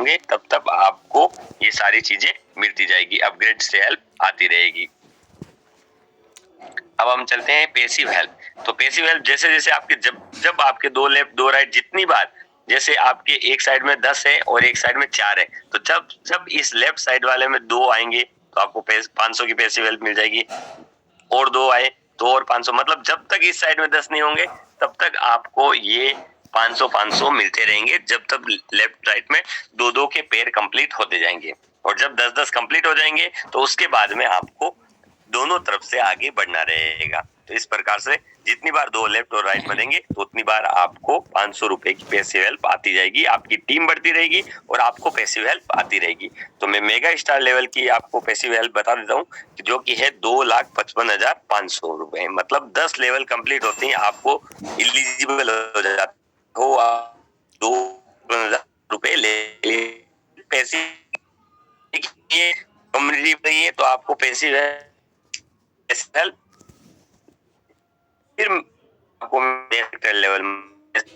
होंगे तब तक आपको ये सारी चीजें मिलती जाएगी, अपग्रेड से हेल्प आती रहेगी। अब हम चलते हैं पैसिव हेल्प। तो पैसिव हेल्प जैसे जैसे आपके जब आपके दो लेफ्ट दो राइट जितनी बार, जैसे आपके एक साइड में 10 है और एक साइड में 4 है, तो जब जब इस लेफ्ट साइड वाले में 2 आएंगे तो आपको 500 की पैसिव हेल्प मिल जाएगी, और 2 आए तो और 500, मतलब जब तक इस साइड में 10 नहीं होंगे तब तक आपको ये 500 मिलते रहेंगे, जब तक लेफ्ट राइट में 2 के पेयर कंप्लीट होते जाएंगे। और जब 10 कंप्लीट हो जाएंगे तो उसके बाद में आपको दोनों तरफ से आगे बढ़ना रहेगा। तो इस प्रकार से जितनी बार 2 लेफ्ट और राइट में देंगे तो उतनी बार आपको 500 रुपए की पैसिव हेल्प आती जाएगी, आपकी टीम बढ़ती रहेगी और आपको पैसिव हेल्प आती रहेगी। तो मैं मेगा स्टार लेवल की आपको पैसिव हेल्प बता देता हूँ, जो कि है 2,55,500 रुपए। मतलब 10 लेवल कंप्लीट होते ही आपको एलिजिबल हो जाते हो, आप 2,55,000 रुपए ले पैसे कम्युनिटी पर, तो आपको पैसिव हेल्प फिर आपको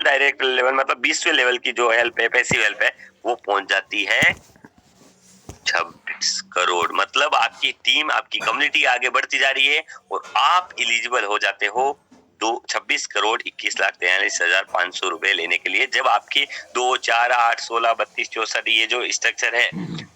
डायरेक्ट लेवल मतलब 20वें लेवल की जो हेल्प है, पैसिव हेल्प है, वो पहुंच जाती है 26 करोड़। मतलब आपकी टीम, आपकी कम्युनिटी आगे बढ़ती जा रही है और आप एलिजिबल हो जाते हो 26,21,43,500 रुपए लेने के लिए। जब आपके 2, 4, 8, 16, 32, 64 ये जो स्ट्रक्चर है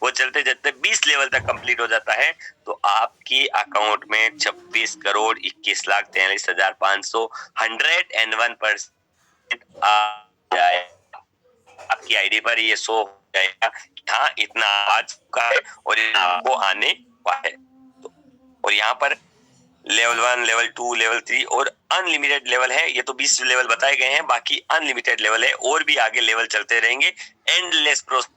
वो चलते चलते 20 लेवल तक कंप्लीट हो जाता है, तो आपके अकाउंट में 26,21,43,500 101% आ जाए। आपकी आईडी पर ये शो हो जाएगा कि हाँ इतना आ चुका है और आपको आने वाला है। तो और यहाँ पर लेवल 1, लेवल 2, लेवल 3 और अनलिमिटेड लेवल है। ये तो 20 लेवल बताए गए हैं, बाकी अनलिमिटेड लेवल है और भी आगे लेवल चलते रहेंगे, एंडलेस प्रोसेस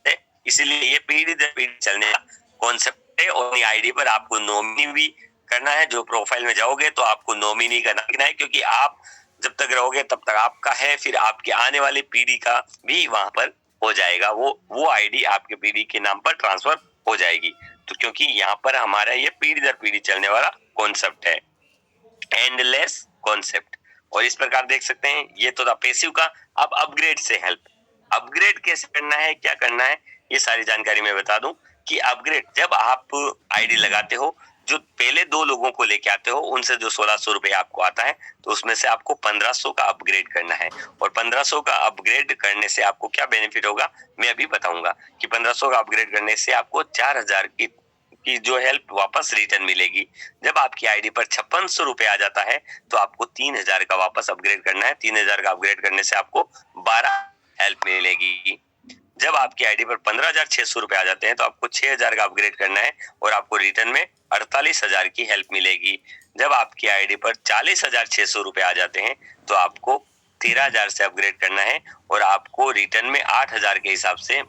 है। इसीलिए ये पीढ़ी दर पीढ़ी चलने का कॉन्सेप्ट है। और आईडी पर आपको नॉमिनी भी करना है, जो प्रोफाइल में जाओगे तो आपको नॉमिनी करना है, क्योंकि आप जब तक रहोगे तब तक आपका है, फिर आपके आने वाली पीढ़ी का भी वहां पर हो जाएगा, वो आईडी आपके पीढ़ी के नाम पर ट्रांसफर हो जाएगी। तो क्योंकि यहाँ पर हमारा ये पीढ़ी दर पीढ़ी चलने वाला कॉन्सेप्ट है, एंडलेस कॉन्सेप्ट। और इस प्रकार देख सकते हैं, ये तो था पैसिव का। अब अपग्रेड से हेल्प, अपग्रेड कैसे करना है, क्या करना है, ये सारी जानकारी मैं बता दूं कि अपग्रेड जब आप आईडी लगाते हो, जो पहले 2 लोगों को लेके आते हो उनसे जो 1600 रुपए आपको आता है, तो उसमें से आपको 1500 का अपग्रेड करना है। और 1500 का अपग्रेड करने से आपको क्या बेनिफिट होगा मैं अभी बताऊंगा कि 1500 का अपग्रेड करने से आपको 4000 की जो हेल्प वापस रिटर्न मिलेगी। जब आपकी आईडी पर 5600 रुपए आ जाता है तो आपको 3000 का वापस अपग्रेड करना है। 3000 का अपग्रेड करने से आपको 12 हेल्प मिलेगी। जब आपकी आईडी पर 15,600 रुपए आ जाते हैं तो आपको 6000 का अपग्रेड करना है और आपको रिटर्न में 48,000 की हेल्प मिलेगी। जब आपकी आईडी पर 40,600 रुपए आ जाते हैं तो आपको 13,000 से अपग्रेड करना है और आपको रिटर्न में 8,000 के हिसाब से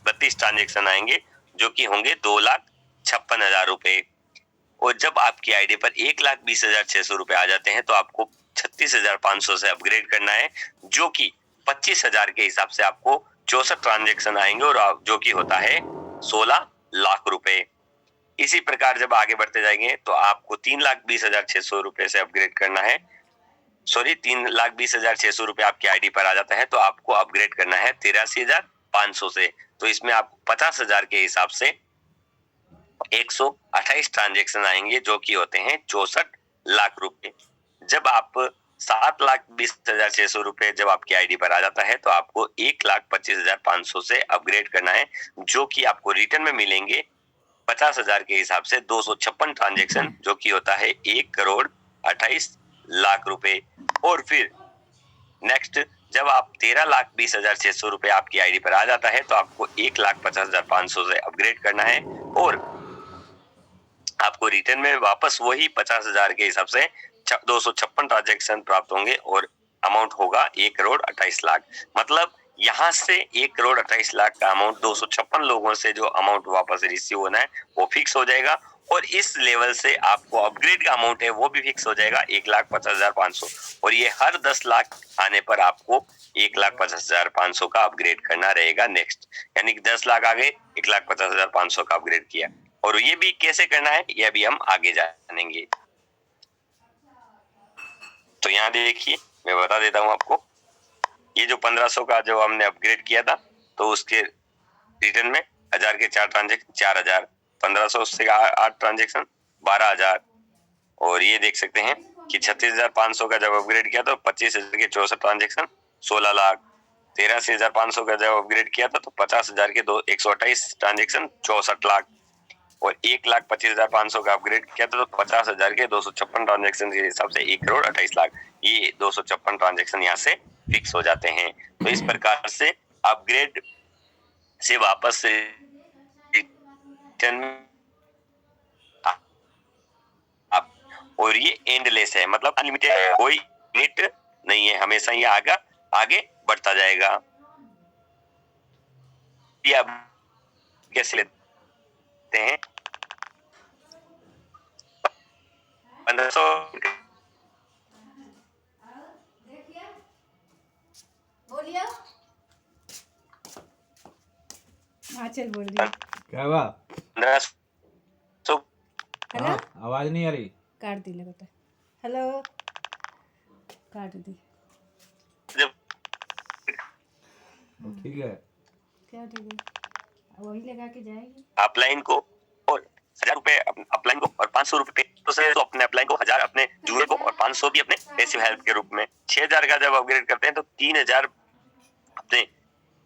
32 ट्रांजेक्शन आएंगे, जो कि होंगे 2,56,000 रुपए। और जब आपकी आईडी पर 1,20,600 रुपए आ जाते हैं तो आपको 36,500 से अपग्रेड करना है, जो कि 25,000 के हिसाब से आपको 64 ट्रांजेक्शन आएंगे और जो कि होता है 16 लाख रुपए। इसी प्रकार जब आगे बढ़ते जाएंगे तो आपको 3,20,600 रुपए से अपग्रेड करना है। 3,20,600 रुपए आपकी आईडी पर आ जाता है तो आपको अपग्रेड करना है 83,500 से। तो इसमें आपको 50,000 के हिसाब से 128 ट्रांजेक्शन आएंगे, जो कि होते हैं 64 लाख रुपए। जब आप 7,20,600 रुपए जब आपकी आईडी पर आ जाता है तो आपको 1,25,500 से अपग्रेड करना है, जो कि आपको रिटर्न में मिलेंगे 50,000 के हिसाब से 256 ट्रांजेक्शन, जो कि होता है 1,28,00,000 रुपए। और फिर नेक्स्ट जब आप 13,20,600 रुपए आपकी आईडी पर आ जाता है तो आपको 1,50,500 से अपग्रेड करना है और आपको रिटर्न में वापस वही 50,000 के हिसाब से 256 ट्रांजेक्शन प्राप्त होंगे और अमाउंट होगा 1,28,00,000। मतलब यहाँ से 1,28,00,000 का अमाउंट 256 लोगों से जो अमाउंट वापस रिसीव होना है वो फिक्स हो जाएगा और इस लेवल से आपको अपग्रेड का अमाउंट है वो भी फिक्स हो जाएगा 1,50,500। और ये हर 10 लाख आने पर आपको 1,50,500 का अपग्रेड करना रहेगा नेक्स्ट, यानी कि 10 लाख आ गए 1,50,500 का अपग्रेड किया। और ये भी कैसे करना है ये भी हम आगे जानेंगे। तो यहाँ देखिए मैं बता देता हूँ आपको, ये जो 1500 का जो हमने अपग्रेड किया था तो उसके रिटर्न में 1000 के 4 ट्रांजेक्शन 4000, 1500 से 8 ट्रांजेक्शन 12000। और ये देख सकते हैं कि 36,500 का जब अपग्रेड किया तो 25,000 के 64 ट्रांजेक्शन 16 लाख। 83,500 का जब अपग्रेड किया था तो 50,000 के 128 ट्रांजेक्शन 64 लाख। और 1,25,500 का अपग्रेड किया था तो 50,000 के 256 ट्रांजेक्शन के हिसाब से 1,28,00,000। ये 256 ट्रांजेक्शन यहाँ से फिक्स हो जाते हैं। तो इस प्रकार से अपग्रेड से वापस रिटर्न आप, और ये एंडलेस है, मतलब अनलिमिटेड है, कोई लिमिट नहीं है, हमेशा ये आगे बढ़ता जाएगा। ये आप कैसे लेते हैं? 1500 बोलिए। चल बोल दिया। क्या हुआ? 1500 हेलो, आवाज नहीं आ रही। काट दी लगता है। हेलो, काट दी। जब ठीक है। क्या ठीक है, वही लगा के जाएगी। अपलाइन को और 1000 रुपए अपलाइन को और 500 रुपए तो से तो अपने अपलाइन को 1000 अपने जूनियर को और 500 भी अपने पैसिव हेल्प के रूप में। 6000 का जब अपग्रेड करते हैं तो 3000 अपने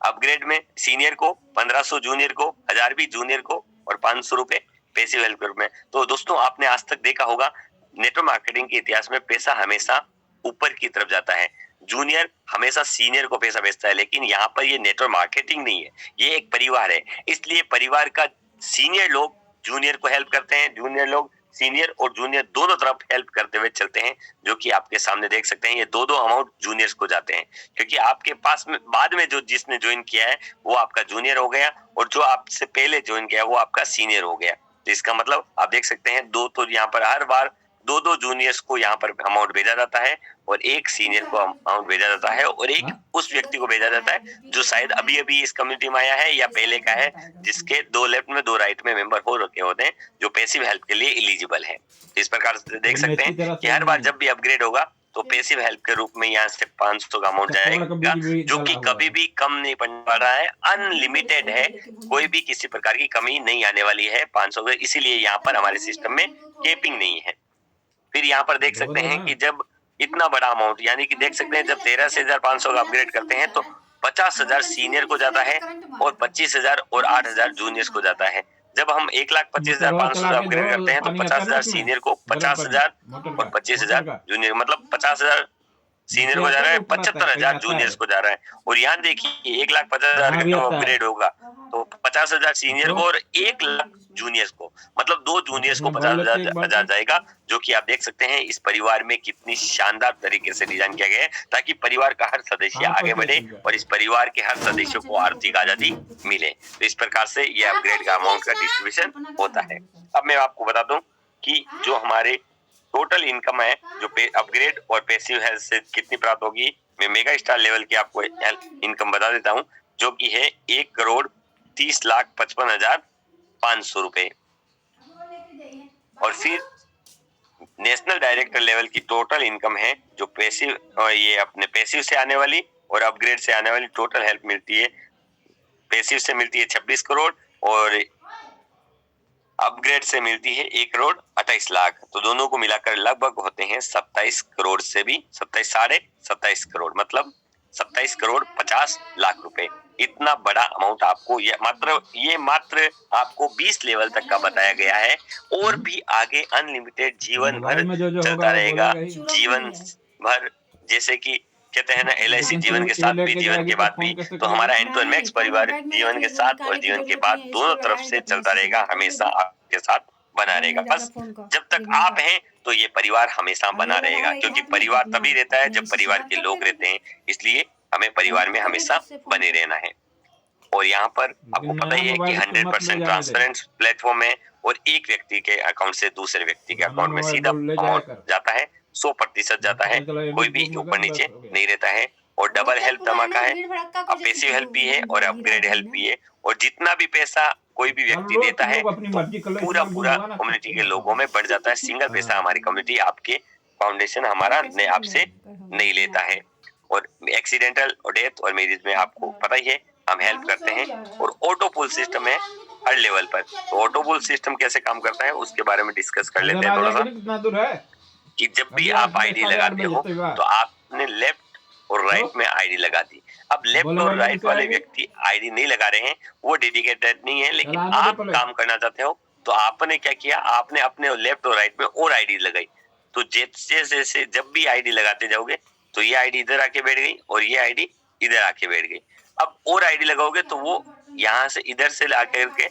अपग्रेड में सीनियर को, 1500 जूनियर को, 1000 भी जूनियर को और 500 रुपए पैसिव हेल्प के रूप में। तो दोस्तों आपने आज तक देखा होगा नेटवर्क मार्केटिंग के इतिहास में पैसा हमेशा ऊपर की तरफ जाता है, जूनियर हमेशा सीनियर को पैसा भेजता है। लेकिन यहाँ पर ये नेटवर्क मार्केटिंग नहीं है, ये एक परिवार है। इसलिए परिवार का सीनियर लोग जूनियर को हेल्प करते हैं, जूनियर लोग सीनियर और जूनियर दोनों तरफ हेल्प करते हुए चलते हैं, जो कि आपके सामने देख सकते हैं। ये दो अमाउंट जूनियर्स को जाते हैं, क्योंकि आपके पास में बाद में जो जिसने ज्वाइन किया है वो आपका जूनियर हो गया और जो आपसे पहले ज्वाइन किया वो आपका सीनियर हो गया। तो इसका मतलब आप देख सकते हैं तो यहाँ पर हर बार दो जूनियर्स को यहाँ पर अमाउंट भेजा जाता है और एक सीनियर को अमाउंट भेजा जाता है और एक उस व्यक्ति को भेजा जाता है जो शायद अभी अभी इस कम्युनिटी में आया है या पहले का है, जिसके 2 लेफ्ट में 2 राइट में मेंबर हो रखे होते हैं, जो पैसिव हेल्प के लिए एलिजिबल है। इस प्रकार से देख सकते हैं कि हर बार जब भी अपग्रेड होगा तो पैसिव हेल्प के रूप में यहाँ से 500 का अमाउंट जाएगा, जो कि कभी भी कम नहीं पड़ रहा है, अनलिमिटेड है, कोई भी किसी प्रकार की कमी नहीं आने वाली है 500 में। इसीलिए यहाँ पर हमारे सिस्टम में केपिंग नहीं है। फिर यहाँ पर देख सकते हैं कि जब इतना बड़ा अमाउंट, यानी कि देख सकते हैं जब 13,500 का अपग्रेड करते हैं तो 50,000 सीनियर को जाता है और 25,000 और 8,000 जूनियर्स को जाता है। जब हम 1,25,500 से अपग्रेड करते हैं तो 50,000 सीनियर को, 50,000 और 25,000 जूनियर, मतलब 50,000 सीनियर को जा रहा है, 75,000 जूनियर्स को जा रहा है। और यहाँ देखिए 1,50,000 का अपग्रेड होगा तो 50,000 सीनियर को और 1,00,000 जूनियर्स को, मतलब 2 जूनियर्स को 50,000 जाएगा, जो कि आप देख सकते हैं इस परिवार में कितनी शानदार तरीके से डिजाइन किया गया है, ताकि परिवार का हर सदस्य आगे बढ़े और इस परिवार के हर सदस्य को आर्थिक आजादी मिले। तो इस प्रकार से ये अपग्रेड का अमाउंट का डिस्ट्रीब्यूशन होता है। अब मैं आपको बता दूं कि जो हमारे टोटल इनकम है, जो अपग्रेड और पैसिव हेल्थ से कितनी प्राप्त होगी, मैं मेगा स्टार लेवल की आपको इनकम बता देता हूँ, जो कि है 1,30,55,500 रुपए। और फिर नेशनल डायरेक्टर लेवल की टोटल इनकम है, जो पैसिव, ये अपने पैसिव से आने वाली और अपग्रेड से आने वाली टोटल हेल्प मिलती है। पैसिव से मिलती है 26 करोड़ और अपग्रेड से मिलती है 1,28,00,000। तो दोनों को मिलाकर लगभग होते हैं 27 करोड़ से भी 27 करोड़, मतलब 27 करोड़ 50 लाख रुपए। इतना बड़ा अमाउंट आपको ये मात्र आपको 20 लेवल तक का बताया गया है, और भी आगे अनलिमिटेड जीवन भर चलता रहेगा, जीवन भर। जैसे कि कहते हैं ना, LIC जीवन के साथ भी, जीवन के बाद भी, तो हमारा एंड टू मैक्स परिवार जीवन के साथ और जीवन के बाद दोनों तरफ से चलता रहेगा, हमेशा आपके साथ बना रहेगा। बस जब तक आप हैं तो ये परिवार हमेशा बना रहेगा, क्योंकि परिवार तभी रहता है जब परिवार के लोग रहते हैं। इसलिए हमें परिवार में हमेशा बने रहना है। और यहाँ पर आपको पता ही है कि 100% ट्रांसपेरेंट प्लेटफॉर्म है और एक व्यक्ति के अकाउंट से दूसरे व्यक्ति के अकाउंट में सीधा अमाउंट जाता है, 100% जाता है, कोई भी ऊपर नीचे नहीं रहता है। और डबल हेल्प धमाका है, पैसिव हेल्प भी है और अपग्रेड हेल्प भी है। और जितना भी पैसा कोई भी व्यक्ति देता है तो पूरा कम्युनिटी के लोगों में बढ़ जाता है। सिंगल पैसा हमारी कम्युनिटी, आपके फाउंडेशन हमारा आपसे नहीं लेता है। और एक्सीडेंटल और डेथ और मैरिज में आपको पता ही है हम हेल्प करते हैं। और ऑटो पुल सिस्टम है हर लेवल पर। तो ऑटो पुल सिस्टम कैसे काम करता है उसके बारे में डिस्कस कर लेते हैं थोड़ा सा। कितना दूर है? कि जब भी आप आईडी लगाते हो तो आपने लेफ्ट और राइट में आईडी लगा दी। अब लेफ्ट और राइट वाले व्यक्ति आईडी नहीं लगा रहे हैं, वो डेडिकेटेड नहीं है, लेकिन आप काम करना चाहते हो तो आपने क्या किया, आपने अपने लेफ्ट और राइट में और आईडी लगाई। तो जैसे जैसे जब भी आईडी लगाते जाओगे तो ये आईडी इधर आके बैठ गई और ये आईडी इधर आके बैठ गई। अब और आईडी लगाओगे तो वो यहाँ से इधर से आकर के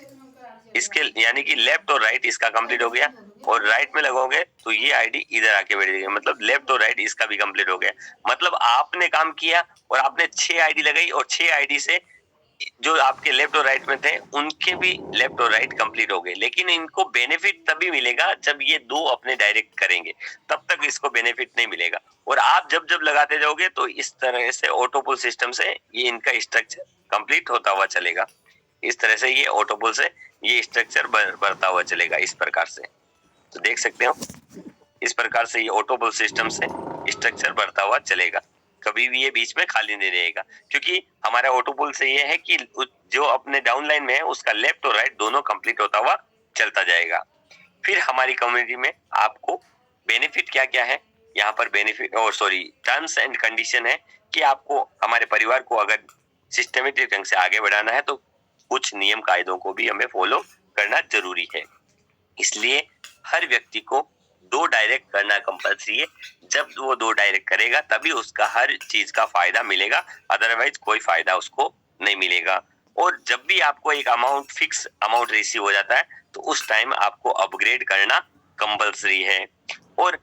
इसके यानी कि लेफ्ट और राइट इसका कंप्लीट हो गया, और राइट में लगाओगे तो ये आईडी इधर आके बैठ गई, मतलब लेफ्ट और राइट इसका भी कंप्लीट हो गया। मतलब आपने काम किया और आपने 6 आईडी लगाई और 6 आईडी से जो आपके लेफ्ट और राइट में थे उनके भी लेफ्ट और राइट कंप्लीट हो गए। लेकिन इनको बेनिफिट तभी मिलेगा जब ये दो अपने डायरेक्ट करेंगे, तब तक इसको बेनिफिट नहीं मिलेगा। और आप जब जब लगाते जाओगे तो इस तरह से ऑटो पुल सिस्टम से ये इनका स्ट्रक्चर कंप्लीट होता हुआ चलेगा। इस तरह से ये ऑटो पुल से ये स्ट्रक्चर बढ़ता हुआ चलेगा इस प्रकार से। तो देख सकते हो इस प्रकार से ये ऑटो पुल सिस्टम से स्ट्रक्चर बढ़ता हुआ चलेगा, कभी भी ये बीच में खाली नहीं रहेगा। क्योंकि हमारा ऑटो पुल से ये है कि जो अपने डाउन लाइन में है उसका लेफ्ट और राइट दोनों कंप्लीट होता हुआ चलता जाएगा। फिर हमारी कम्युनिटी में आपको बेनिफिट क्या क्या है, यहाँ पर बेनिफिट और टर्म्स एंड कंडीशन है कि आपको हमारे परिवार को अगर सिस्टमेटिक ढंग से आगे बढ़ाना है तो कुछ नियम कायदों को भी हमें फॉलो करना जरूरी है। इसलिए हर व्यक्ति को 2 डायरेक्ट करना कंपल्सरी है। जब वो 2 डायरेक्ट करेगा तभी उसका हर चीज का फायदा मिलेगा, अदरवाइज कोई फायदा उसको नहीं मिलेगा। और जब भी आपको एक अमाउंट फिक्स अमाउंट रिसीव हो जाता है तो उस टाइम आपको अपग्रेड करना कंपल्सरी है। और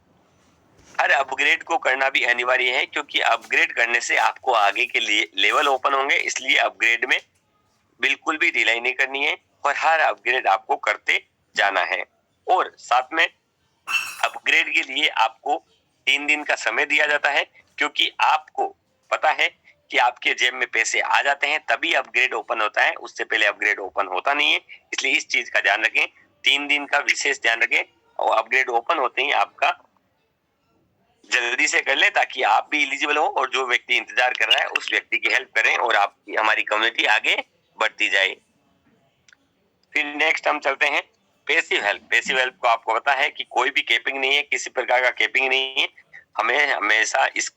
हर अपग्रेड को करना भी अनिवार्य है, क्योंकि अपग्रेड करने से आपको आगे के लिए लेवल ओपन होंगे। इसलिए अपग्रेड में बिल्कुल भी ढिलाई नहीं करनी है और हर अपग्रेड आपको करते जाना है। और साथ में अपग्रेड के लिए आपको 3 दिन का समय दिया जाता है, क्योंकि आपको पता है कि आपके जेब में पैसे आ जाते हैं तभी अपग्रेड ओपन होता है, उससे पहले अपग्रेड ओपन होता नहीं है। इसलिए इस चीज का ध्यान रखें, 3 दिन का विशेष ध्यान रखें और अपग्रेड ओपन होते ही आपका जल्दी से कर लें ताकि आप भी एलिजिबल हो और जो व्यक्ति इंतजार कर रहा है उस व्यक्ति की हेल्प करें और आपकी हमारी कम्युनिटी आगे बढ़ती जाए। फिर नेक्स्ट हम चलते हैं पैसिव हेल्प। पैसिव हेल्प को आपको पता है कि कोई भी कैपिंग नहीं है, किसी प्रकार का कैपिंग नहीं है, हमें हमेशा इस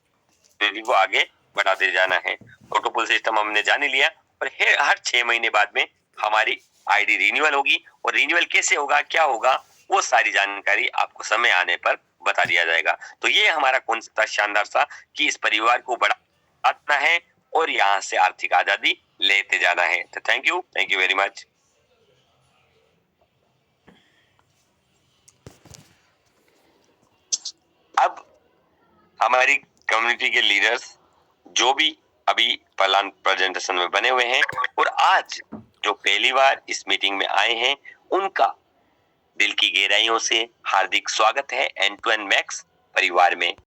को आगे बढ़ाते जाना है। ऑटो पुल सिस्टम हमने जान लिया और हर 6 महीने बाद में हमारी आईडी रिन्यूअल होगी, और रिन्यूअल कैसे होगा क्या होगा वो सारी जानकारी आपको समय आने पर बता दिया जाएगा। तो ये हमारा कॉन्सेप्ट था शानदार सा कि इस परिवार को बढ़ाना है और यहाँ से आर्थिक आजादी लेते जाना है। तो थैंक यू वेरी मच। अब हमारी कम्युनिटी के लीडर्स जो भी अभी प्लान प्रेजेंटेशन में बने हुए हैं और आज जो पहली बार इस मीटिंग में आए हैं उनका दिल की गहराइयों से हार्दिक स्वागत है एंड टू एंड मैक्स परिवार में।